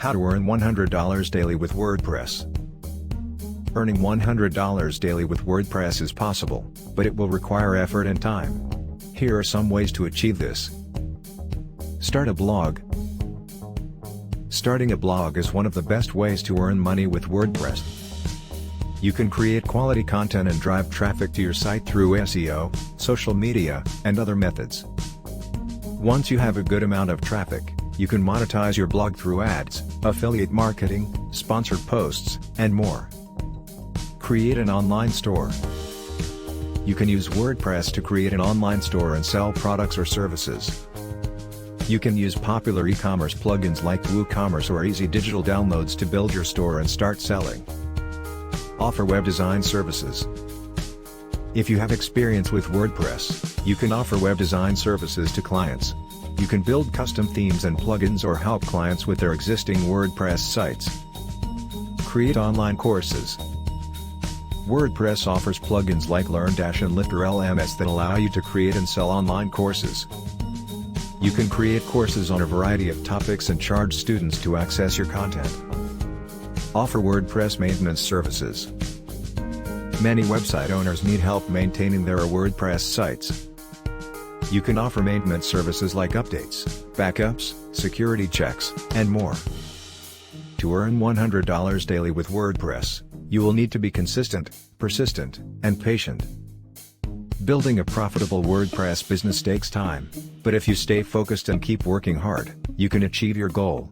How to earn $100 daily with WordPress. Earning $100 daily with WordPress is possible, but it will require effort and time. Here are some ways to achieve this. Start a blog. Starting a blog is one of the best ways to earn money with WordPress. You can create quality content and drive traffic to your site through SEO, social media, and other methods. Once you have a good amount of traffic, you can monetize your blog through ads, affiliate marketing, sponsored posts, and more. Create an online store. You can use WordPress to create an online store and sell products or services. You can use popular e-commerce plugins like WooCommerce or Easy Digital Downloads to build your store and start selling. Offer web design services. If you have experience with WordPress, you can offer web design services to clients. You can build custom themes and plugins or help clients with their existing WordPress sites. Create online courses. WordPress offers plugins like Learn- and Lifter LMS that allow you to create and sell online courses. You can create courses on a variety of topics and charge students to access your content. Offer WordPress maintenance services. Many website owners need help maintaining their WordPress sites. You can offer maintenance services like updates, backups, security checks, and more. To earn $100 daily with WordPress, you will need to be consistent, persistent, and patient. Building a profitable WordPress business takes time, but if you stay focused and keep working hard, you can achieve your goal.